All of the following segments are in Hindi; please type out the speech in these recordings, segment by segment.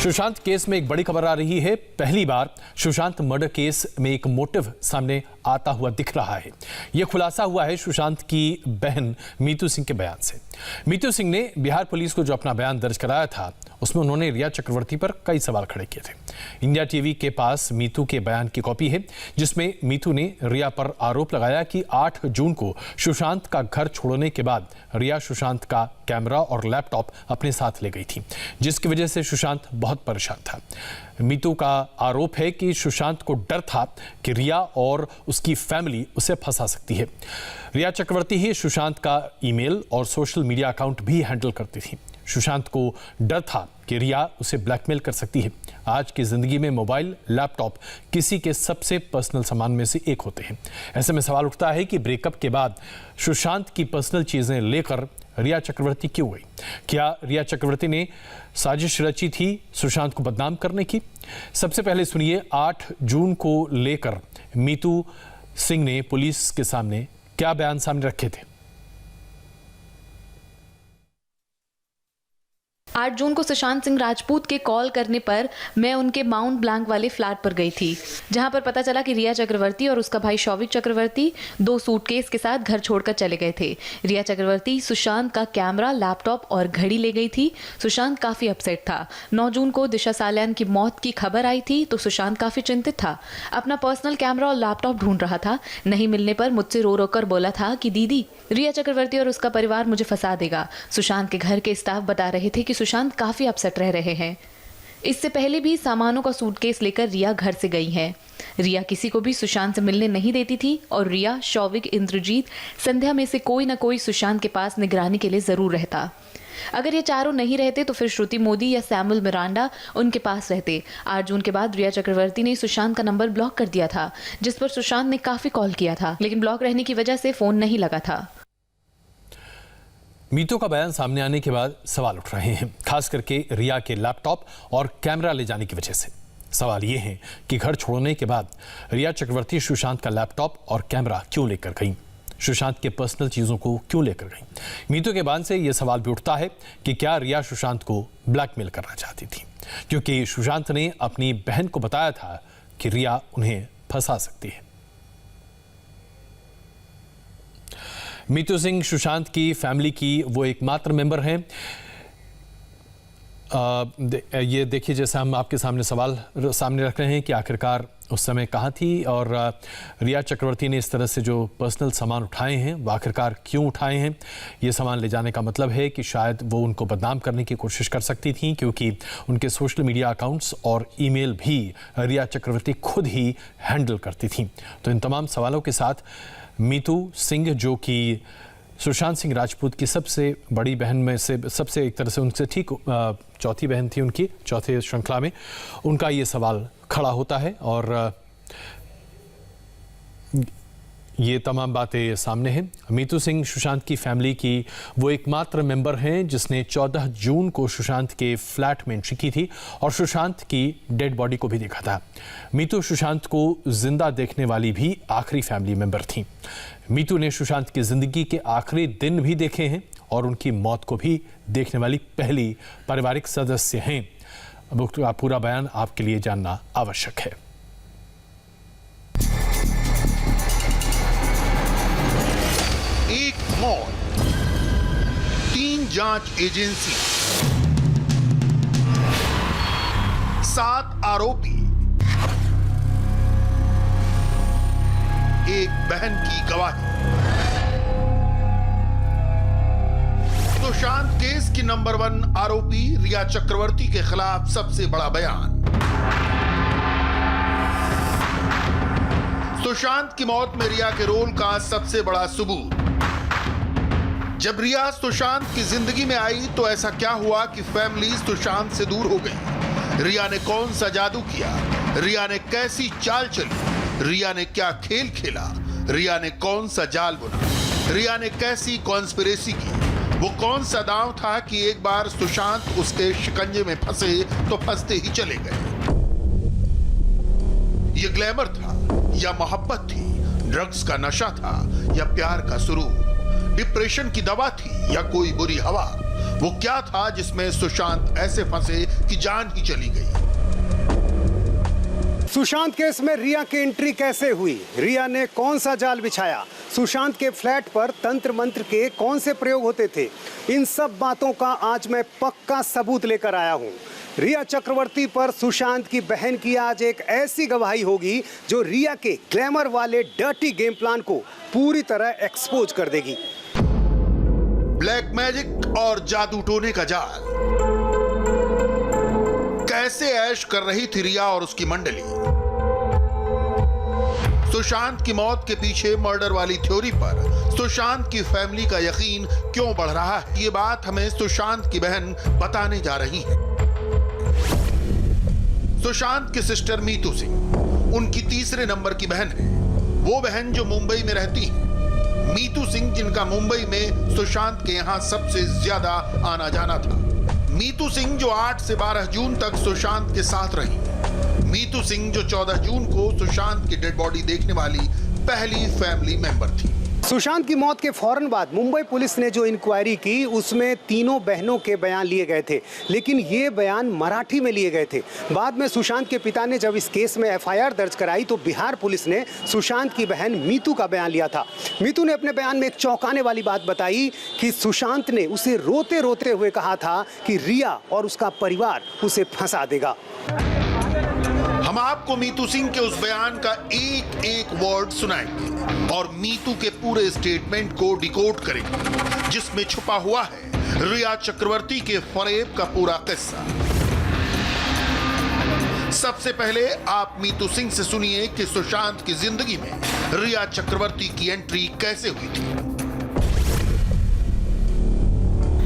सुशांत केस में एक बड़ी खबर आ रही है। पहली बार सुशांत मर्डर केस में एक मोटिव सामने आता हुआ दिख रहा है। यह खुलासा हुआ है सुशांत की बहन मीतू सिंह के बयान से। मीतू सिंह ने बिहार पुलिस को जो अपना बयान दर्ज कराया था, उसमें उन्होंने रिया चक्रवर्ती पर कई सवाल खड़े किए थे। इंडिया टीवी के पास मीतू के बयान की कॉपी है, जिसमें मीतू ने रिया पर आरोप लगाया कि 8 जून को सुशांत का घर छोड़ने के बाद रिया सुशांत का कैमरा और लैपटॉप अपने साथ ले गई थी, जिसकी वजह से सुशांत बहुत परेशान था। मीतू का आरोप है कि सुशांत को डर था कि रिया और उसकी फैमिली उसे फंसा सकती है। रिया चक्रवर्ती ही सुशांत का ईमेल और सोशल मीडिया अकाउंट भी हैंडल करती थी। सुशांत को डर था कि रिया उसे ब्लैकमेल कर सकती है। आज की जिंदगी में मोबाइल, लैपटॉप किसी के सबसे पर्सनल सामान में से एक होते हैं। ऐसे में सवाल उठता है कि ब्रेकअप के बाद सुशांत की पर्सनल चीजें लेकर रिया चक्रवर्ती क्यों गई? क्या रिया चक्रवर्ती ने साजिश रची थी सुशांत को बदनाम करने की? सबसे पहले सुनिए 8 जून को लेकर मीतू सिंह ने पुलिस के सामने क्या बयान सामने रखे थे। 8 जून को सुशांत सिंह राजपूत के कॉल करने पर मैं उनके माउंट ब्लैंक वाले फ्लैट पर गई थी, जहां पर पता चला कि रिया चक्रवर्ती और उसका भाई शौविक चक्रवर्ती 2 सूटकेस के साथ घर छोड़कर चले गए थे। रिया चक्रवर्ती सुशांत का कैमरा, लैपटॉप और घड़ी ले गई थी। सुशांत काफी अपसेट था। 9 जून को दिशा सालियान की मौत की खबर आई थी तो सुशांत काफी चिंतित था। अपना पर्सनल कैमरा और लैपटॉप ढूंढ रहा था। नहीं मिलने पर मुझसे रो कर बोला था कि दीदी, रिया चक्रवर्ती और उसका परिवार मुझे फंसा देगा। सुशांत के घर के स्टाफ बता रहे थे कि सुशांत काफी अपसेट रह रहे हैं। इससे पहले भी सामानों का सूटकेस लेकर रिया घर से गई है। रिया किसी को भी सुशांत से मिलने नहीं देती थी और रिया, शौविक, इंद्रजीत, संध्या में से कोई ना कोई सुशांत के पास निगरानी के लिए जरूर रहता। अगर ये चारों नहीं रहते तो फिर श्रुति मोदी या सैमुअल मिरांडा उनके पास रहते। 8 जून के बाद रिया चक्रवर्ती ने सुशांत का नंबर ब्लॉक कर दिया था, जिस पर सुशांत ने काफी कॉल किया था, लेकिन ब्लॉक रहने की वजह से फोन नहीं लगा था। मीतू का बयान सामने आने के बाद सवाल उठ रहे हैं, खास करके रिया के लैपटॉप और कैमरा ले जाने की वजह से। सवाल ये है कि घर छोड़ने के बाद रिया चक्रवर्ती सुशांत का लैपटॉप और कैमरा क्यों लेकर गई? सुशांत के पर्सनल चीजों को क्यों लेकर गई? मीतू के बयान से यह सवाल भी उठता है कि क्या रिया सुशांत को ब्लैकमेल करना चाहती थी, क्योंकि सुशांत ने अपनी बहन को बताया था कि रिया उन्हें फंसा सकती है। मीतू सिंह सुशांत की फैमिली की वो एकमात्र मेंबर हैं। ये देखिए, जैसा हम आपके सामने सवाल सामने रख रहे हैं कि आखिरकार उस समय कहाँ थी और रिया चक्रवर्ती ने इस तरह से जो पर्सनल सामान उठाए हैं वो आखिरकार क्यों उठाए हैं? ये सामान ले जाने का मतलब है कि शायद वो उनको बदनाम करने की कोशिश कर सकती थी, क्योंकि उनके सोशल मीडिया अकाउंट्स और ईमेल भी रिया चक्रवर्ती खुद ही हैंडल करती थी। तो इन तमाम सवालों के साथ मीतू सिंह, जो कि सुशांत सिंह राजपूत की सबसे बड़ी बहन में से सबसे एक तरह से उनसे ठीक चौथी बहन थी, उनकी चौथे श्रृंखला में, उनका ये सवाल खड़ा होता है और ये तमाम बातें सामने हैं। मीतू सिंह सुशांत की फैमिली की वो एकमात्र मेंबर हैं जिसने 14 जून को सुशांत के फ्लैट में एंट्री की थी और सुशांत की डेड बॉडी को भी देखा था। मीतू सुशांत को जिंदा देखने वाली भी आखिरी फैमिली मेंबर थी। मीतू ने सुशांत की जिंदगी के आखिरी दिन भी देखे हैं और उनकी मौत को भी देखने वाली पहली पारिवारिक सदस्य हैं। अब पूरा बयान आपके लिए जानना आवश्यक है। एक मौत, 3 जांच एजेंसी, 7 आरोपी, एक बहन की गवाही। सुशांत केस की नंबर 1 आरोपी रिया चक्रवर्ती के खिलाफ सबसे बड़ा बयान। सुशांत की मौत में रिया के रोल का सबसे बड़ा सबूत। जब रिया सुशांत की जिंदगी में आई तो ऐसा क्या हुआ कि फैमिली सुशांत से दूर हो गई? रिया ने कौन सा जादू किया? रिया ने कैसी चाल चली? रिया ने क्या खेल खेला? रिया ने कौन सा जाल बुना? रिया ने कैसी कॉन्स्पिरेसी की? वो कौन सा दांव था कि एक बार सुशांत उसके शिकंजे में फंसे तो फंसते ही चले गए? ये ग्लैमर था या मोहब्बत थी? ड्रग्स का नशा था या प्यार का सुरूर? डिप्रेशन की दवा थी या कोई बुरी हवा? वो क्या था जिसमें सुशांत ऐसे फंसे कि जान ही चली गई। सुशांत केस में रिया की एंट्री कैसे हुई? रिया ने कौन सा जाल बिछाया? सुशांत के फ्लैट पर तंत्र मंत्र के कौन से प्रयोग होते थे? इन सब बातों का आज मैं पक्का सबूत लेकर आया हूं। रिया चक्रवर्ती पर सुशांत की बहन की आज एक ऐसी गवाही होगी जो रिया के ग्लैमर वाले डर्टी गेम प्लान को पूरी तरह एक्सपोज कर देगी। ब्लैक मैजिक और जादू टोने का जाल, कैसे ऐश कर रही थी रिया और उसकी मंडली। सुशांत की मौत के पीछे मर्डर वाली थ्योरी पर सुशांत की फैमिली का यकीन क्यों बढ़ रहा है, ये बात हमें सुशांत की बहन बताने जा रही है। सुशांत की सिस्टर मीतू सिंह उनकी तीसरे नंबर की बहन है। वो बहन जो मुंबई में रहती है। मीतू सिंह जिनका मुंबई में सुशांत के यहां सबसे ज्यादा आना जाना था। मीतू सिंह जो 8 से 12 जून तक सुशांत के साथ रही। मीतू सिंह जो 14 जून को सुशांत की डेड बॉडी देखने वाली पहली फैमिली मेंबर थी। सुशांत की मौत के फौरन बाद मुंबई पुलिस ने जो इंक्वायरी की उसमें तीनों बहनों के बयान लिए गए थे, लेकिन ये बयान मराठी में लिए गए थे। बाद में सुशांत के पिता ने जब इस केस में एफआईआर दर्ज कराई तो बिहार पुलिस ने सुशांत की बहन मीतू का बयान लिया था। मीतू ने अपने बयान में एक चौंकाने वाली बात बताई कि सुशांत ने उसे रोते रोते हुए कहा था कि रिया और उसका परिवार उसे फंसा देगा। हम आपको मीतू सिंह के उस बयान का एक एक वर्ड सुनाएंगे और मीतू के पूरे स्टेटमेंट को डिकोड करेंगे जिसमें छुपा हुआ है रिया चक्रवर्ती के फरेब का पूरा किस्सा। सबसे पहले आप मीतू सिंह से सुनिए कि सुशांत की जिंदगी में रिया चक्रवर्ती की एंट्री कैसे हुई थी।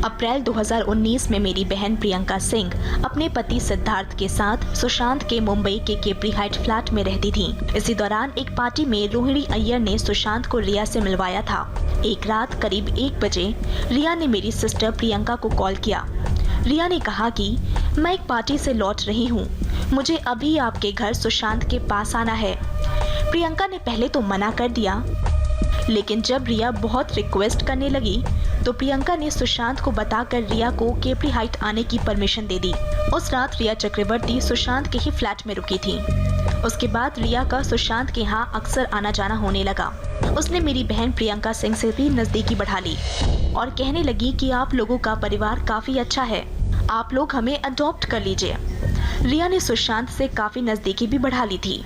अप्रैल 2019 में मेरी बहन प्रियंका सिंह अपने पति सिद्धार्थ के साथ सुशांत के मुंबई के केपरी हाइट फ्लैट में रहती थी। इसी दौरान एक पार्टी में रोहिणी अय्यर ने सुशांत को रिया से मिलवाया था। एक रात करीब 1 बजे रिया ने मेरी सिस्टर प्रियंका को कॉल किया। रिया ने कहा कि मैं एक पार्टी से लौट रही हूँ, मुझे अभी आपके घर सुशांत के पास आना है। प्रियंका ने पहले तो मना कर दिया, लेकिन जब रिया बहुत रिक्वेस्ट करने लगी तो प्रियंका ने सुशांत को बताकर रिया को केपरी हाइट आने की परमिशन दे दी। उस रात रिया चक्रवर्ती सुशांत के ही फ्लैट में रुकी थी। उसके बाद रिया का सुशांत के यहाँ अक्सर आना जाना होने लगा। उसने मेरी बहन प्रियंका सिंह से भी नजदीकी बढ़ा ली और कहने लगी कि आप लोगों का परिवार काफी अच्छा है, आप लोग हमें अडॉप्ट कर लीजिए। रिया ने सुशांत से काफी नजदीकी भी बढ़ा ली थी।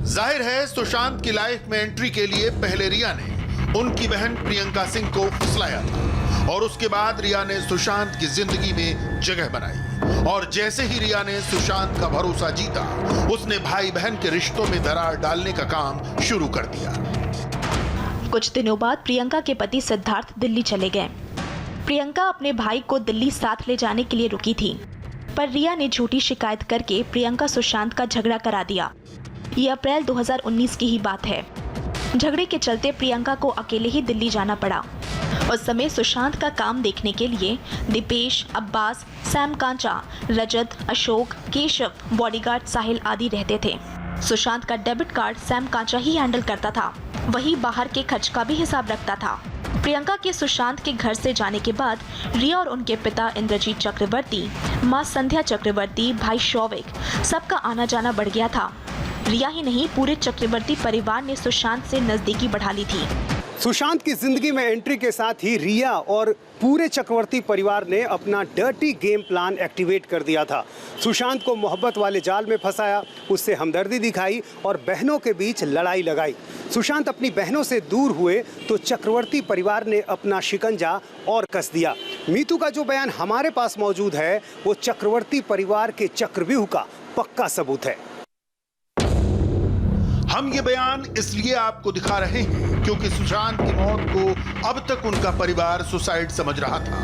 जाहिर है सुशांत की लाइफ में एंट्री के लिए पहले रिया ने उनकी बहन प्रियंका सिंह को फुसलाया था और उसके बाद रिया ने सुशांत की जिंदगी में जगह बनाई। और जैसे ही रिया ने सुशांत का भरोसा जीता, उसने भाई बहन के रिश्तों में दरार डालने का काम शुरू कर दिया। कुछ दिनों बाद प्रियंका के पति सिद्धार्थ दिल्ली चले गए। प्रियंका अपने भाई को दिल्ली साथ ले जाने के लिए रुकी थी, पर रिया ने झूठी शिकायत करके प्रियंका सुशांत का झगड़ा करा दिया। ये अप्रैल 2019 की ही बात है। झगड़े के चलते प्रियंका को अकेले ही दिल्ली जाना पड़ा। उस समय सुशांत का काम देखने के लिए दीपेश, अब्बास, सैम कांचा, रजत, अशोक, केशव, बॉडीगार्ड साहिल आदि रहते थे। सुशांत का डेबिट कार्ड सैम कांचा ही हैंडल करता था, वही बाहर के खर्च का भी हिसाब रखता था। प्रियंका के सुशांत के घर से जाने के बाद रिया और उनके पिता इंद्रजीत चक्रवर्ती, माँ संध्या चक्रवर्ती, भाई शौविक, सबका आना जाना बढ़ गया था। रिया ही नहीं, पूरे चक्रवर्ती परिवार ने सुशांत से नजदीकी बढ़ा ली थी। सुशांत की जिंदगी में एंट्री के साथ ही रिया और पूरे चक्रवर्ती परिवार ने अपना डर्टी गेम प्लान एक्टिवेट कर दिया था। सुशांत को मोहब्बत वाले जाल में फंसाया, उससे हमदर्दी दिखाई और बहनों के बीच लड़ाई लगाई। सुशांत अपनी बहनों से दूर हुए तो चक्रवर्ती परिवार ने अपना शिकंजा और कस दिया। मीतू का जो बयान हमारे पास मौजूद है वो चक्रवर्ती परिवार के चक्रव्यूह का पक्का सबूत है। हम ये बयान इसलिए आपको दिखा रहे हैं क्योंकि सुशांत की मौत को अब तक उनका परिवार सुसाइड समझ रहा था,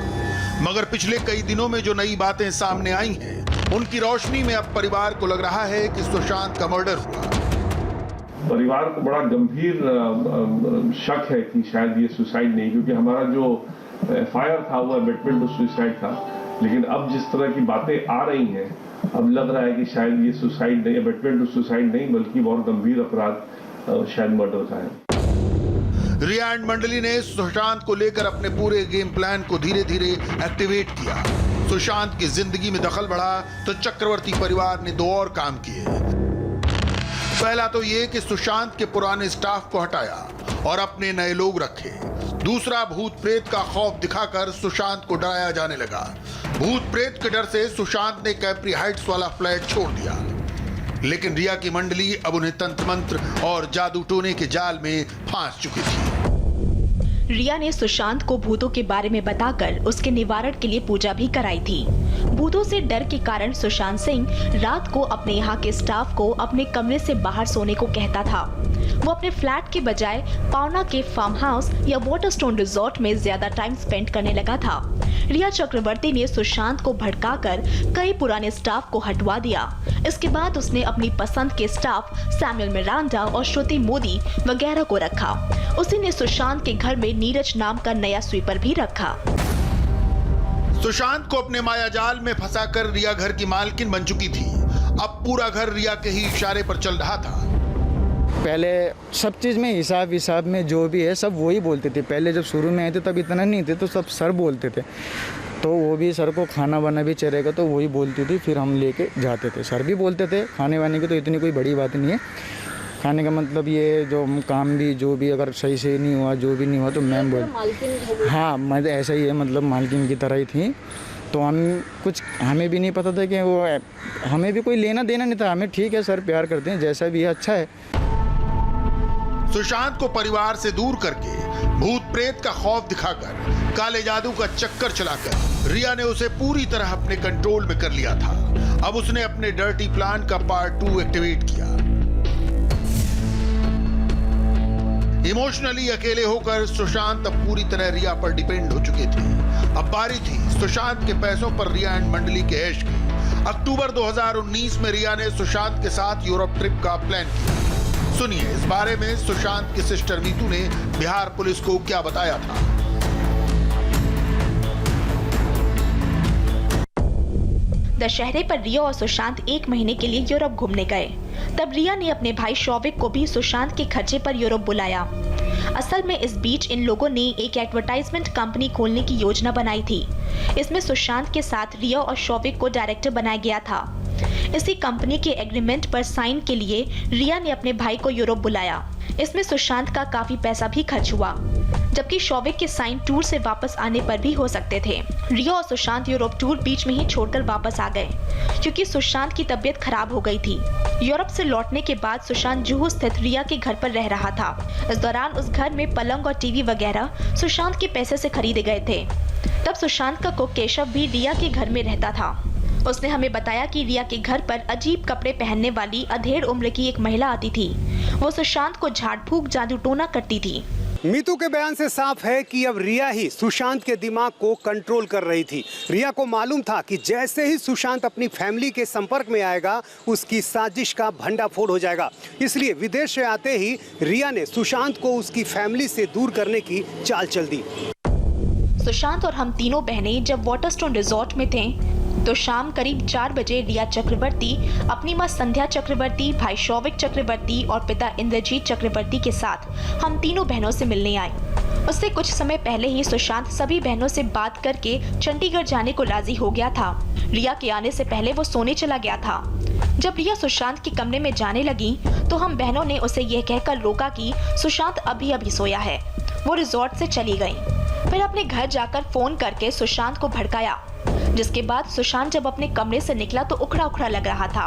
मगर पिछले कई दिनों में जो नई बातें सामने आई हैं, उनकी रोशनी में अब परिवार को लग रहा है कि सुशांत का मर्डर हुआ। परिवार को बड़ा गंभीर शक है कि शायद ये सुसाइड नहीं, क्योंकि हमारा जो एफआईआर था वो अबेटमेंट टू सुसाइड था, लेकिन अब जिस तरह की बातें आ रही हैं, अब लग रहा है कि शायद ये सुसाइड नहीं, अबेटमेंट टू सुसाइड नहीं, बल्कि बहुत गंभीर अपराध शायद मर्डर का है। रिया एंड मंडली ने सुशांत को लेकर अपने पूरे गेम प्लान को धीरे धीरे एक्टिवेट किया। सुशांत की जिंदगी में दखल बढ़ा तो चक्रवर्ती परिवार ने 2 और काम किए। पहला तो ये कि सुशांत के पुराने स्टाफ को हटाया और अपने नए लोग रखे। दूसरा, भूत प्रेत का खौफ दिखाकर सुशांत को डराया जाने लगा। भूत प्रेत के डर से सुशांत ने कैप्री हाइट्स वाला फ्लैट छोड़ दिया। लेकिन रिया की मंडली अब उन्हें तंत्र मंत्र और जादू टोने के जाल में फांस चुकी थी। रिया ने सुशांत को भूतों के बारे में बताकर उसके निवारण के लिए पूजा भी कराई थी। भूतों से डर के कारण सुशांत सिंह रात को अपने यहाँ के स्टाफ को अपने कमरे से बाहर सोने को कहता था। वो अपने फ्लैट के बजाय पावना के फार्म हाउस या वाटरस्टोन रिजॉर्ट में ज्यादा टाइम स्पेंड करने लगा था। रिया चक्रवर्ती ने सुशांत को भड़काकर कई पुराने स्टाफ को हटवा दिया। इसके बाद उसने अपनी पसंद के स्टाफ सैमुअल मिरांडा और श्रुति मोदी वगैरह को रखा। उसी ने सुशांत के घर में नीरज नाम का नया स्वीपर भी रखा। सुशांत को अपने माया जाल में फंसाकर रिया घर की मालकिन बन चुकी थी। अब पूरा घर रिया के ही इशारे पर चल रहा था। पहले सब चीज़ में हिसाब में जो भी है सब वही बोलते थे। पहले जब शुरू में आए थे तब इतना नहीं थे, तो सब सर बोलते थे। तो वो भी सर को खाना वाना भी चलेगा तो वही बोलती थी, फिर हम लेके जाते थे। सर भी बोलते थे खाने वाने की तो इतनी कोई बड़ी बात नहीं है। खाने का मतलब ये जो काम भी जो भी अगर सही से नहीं हुआ, जो भी नहीं हुआ तो मैम बोल, हाँ मैं ऐसा ही है, मतलब मालकिन की तरह ही थी। तो हमें भी नहीं पता था कि वो, हमें भी कोई लेना देना नहीं था। हमें ठीक है सर, प्यार करते हैं, जैसा भी है अच्छा है। सुशांत को परिवार से दूर करके, भूत प्रेत का खौफ दिखाकर, काले जादू का चक्कर चलाकर रिया ने उसे पूरी तरह अपने कंट्रोल में कर लिया था। अब उसने अपने डर्टी प्लान का पार्ट 2 एक्टिवेट किया। इमोशनली अकेले होकर सुशांत अब पूरी तरह रिया पर डिपेंड हो चुके थे। अब बारी थी सुशांत के पैसों पर रिया एंड मंडली के ऐश की। अक्टूबर 2019 में रिया ने सुशांत के साथ यूरोप ट्रिप का प्लान किया। सुनिए इस बारे में सुशांत की सिस्टर मीतू ने बिहार पुलिस को क्या बताया था। दशहरे पर रिया और सुशांत 1 महीने के लिए यूरोप घूमने गए। तब रिया ने अपने भाई शौविक को भी सुशांत के खर्चे पर यूरोप बुलाया। असल में इस बीच इन लोगों ने एक एडवर्टाइजमेंट कंपनी खोलने की योजना बनाई थी। इसमें सुशांत के साथ रिया और शौविक को डायरेक्टर बनाया गया था। इसी कंपनी के एग्रीमेंट पर साइन के लिए रिया ने अपने भाई को यूरोप बुलाया। इसमें सुशांत का काफी पैसा भी खर्च हुआ, जबकि शौविक के साइन टूर से वापस आने पर भी हो सकते थे। रिया और सुशांत यूरोप टूर बीच में ही छोड़कर वापस आ गए, क्योंकि सुशांत की तबीयत खराब हो गई थी। यूरोप से लौटने के बाद सुशांत जुहू स्थित रिया के घर पर रह रहा था। इस दौरान उस घर में पलंग और टीवी वगैरह सुशांत के पैसे से खरीदे गए थे। तब सुशांत का कुक केशव भी रिया के घर में रहता था। उसने हमें बताया कि रिया के घर पर अजीब कपड़े पहनने वाली अधेड़ उम्र की एक महिला आती थी। वो सुशांत को झाड़ फूक जादू टोना करती थी। मीतू के बयान से साफ है कि अब रिया ही सुशांत के दिमाग को कंट्रोल कर रही थी। रिया को मालूम था कि जैसे ही सुशांत अपनी फैमिली के संपर्क में आएगा, उसकी साजिश का भंडाफोड़ हो जाएगा। इसलिए विदेश से आते ही रिया ने सुशांत को उसकी फैमिली से दूर करने की चाल चल दी। सुशांत और हम तीनों बहनें जब वाटरस्टोन रिजॉर्ट में थे तो शाम करीब 4 बजे रिया चक्रवर्ती अपनी मां संध्या चक्रवर्ती, भाई शौविक चक्रवर्ती और पिता इंद्रजीत चक्रवर्ती के साथ हम तीनों बहनों से मिलने आई। उससे कुछ समय पहले ही सुशांत सभी बहनों से बात करके चंडीगढ़ जाने को राजी हो गया था। रिया के आने से पहले वो सोने चला गया था। जब रिया सुशांत के कमरे में जाने लगी तो हम बहनों ने उसे यह कहकर रोका कि सुशांत अभी अभी सोया है। वो रिजॉर्ट से चली गई। फिर अपने घर जाकर फोन करके सुशांत को भड़काया, जिसके बाद सुशांत जब अपने कमरे से निकला तो उखड़ा उखड़ा लग रहा था।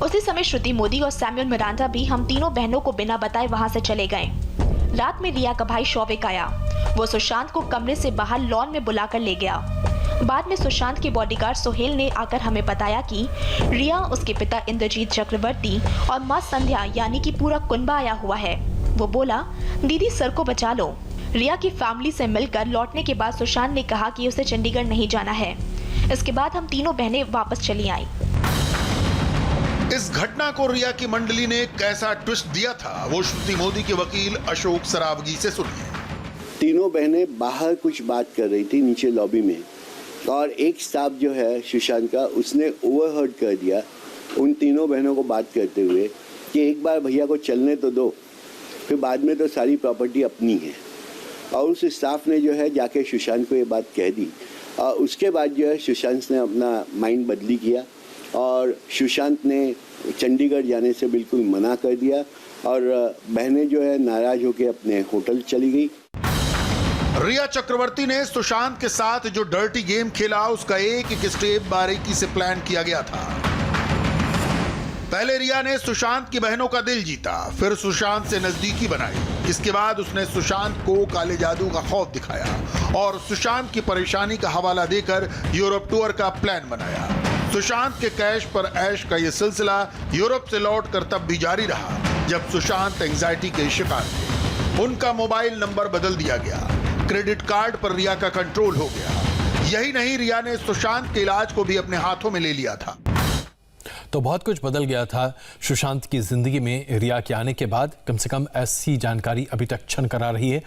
उसी समय श्रुति मोदी और सैमुअल मिरांडा भी हम तीनों बहनों को बिना बताए वहां से चले गए। रात में रिया का भाई शौविक आया। वो सुशांत को कमरे से बाहर लॉन में बुलाकर ले गया। बाद में सुशांत के बॉडीगार्ड सोहेल ने आकर हमें बताया कि रिया, उसके पिता इंद्रजीत चक्रवर्ती और माँ संध्या यानी कि पूरा कुनबा आया हुआ है। वो बोला, दीदी सर को बचा लो। रिया की फैमिली से मिलकर लौटने के बाद सुशांत ने कहा कि उसे चंडीगढ़ नहीं जाना है। इसके बाद हम तीनों बहनें वापस चली आईं। इस घटना को रिया की मंडली ने कैसा ट्विस्ट दिया था, वो श्रुति मोदी के वकील अशोक सरावगी से सुनिए। तीनों बहनें बाहर कुछ बात कर रही थी नीचे लॉबी में, और एक स्टाफ जो है सुशांत का, उसने ओवरहर्ड कर दिया उन तीनों बहनों को बात करते हुए कि एक बार भैया को चलने तो दो, फिर बाद में तो सारी प्रॉपर्टी अपनी है। और उस स्टाफ ने जो है जाके सुशांत को ये बात कह दी। उसके बाद जो है सुशांत ने अपना माइंड बदली किया और सुशांत ने चंडीगढ़ जाने से बिल्कुल मना कर दिया और बहनें जो है नाराज होकर अपने होटल चली गई। रिया चक्रवर्ती ने सुशांत के साथ जो डर्टी गेम खेला उसका एक एक स्टेप बारीकी से प्लान किया गया था। पहले रिया ने सुशांत की बहनों का दिल जीता, फिर सुशांत से नजदीकी बनाई। इसके बाद उसने सुशांत को काले जादू का खौफ दिखाया और सुशांत की परेशानी का हवाला देकर यूरोप टूर का प्लान बनाया। सुशांत के कैश पर ऐश का यह सिलसिला यूरोप से लौटकर तब भी जारी रहा जब सुशांत एंजाइटी के शिकार थे। उनका मोबाइल नंबर बदल दिया गया, क्रेडिट कार्ड पर रिया का कंट्रोल हो गया। यही नहीं, रिया ने सुशांत के इलाज को भी अपने हाथों में ले लिया था। तो बहुत कुछ बदल गया था सुशांत की जिंदगी में रिया के आने के बाद। कम से कम ऐसी जानकारी अभी तक छन करा रही है।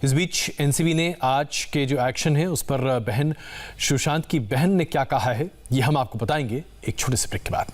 इस बीच एनसीबी ने आज के जो एक्शन है उस पर सुशांत की बहन ने क्या कहा है, ये हम आपको बताएंगे एक छोटे से ब्रेक के बाद।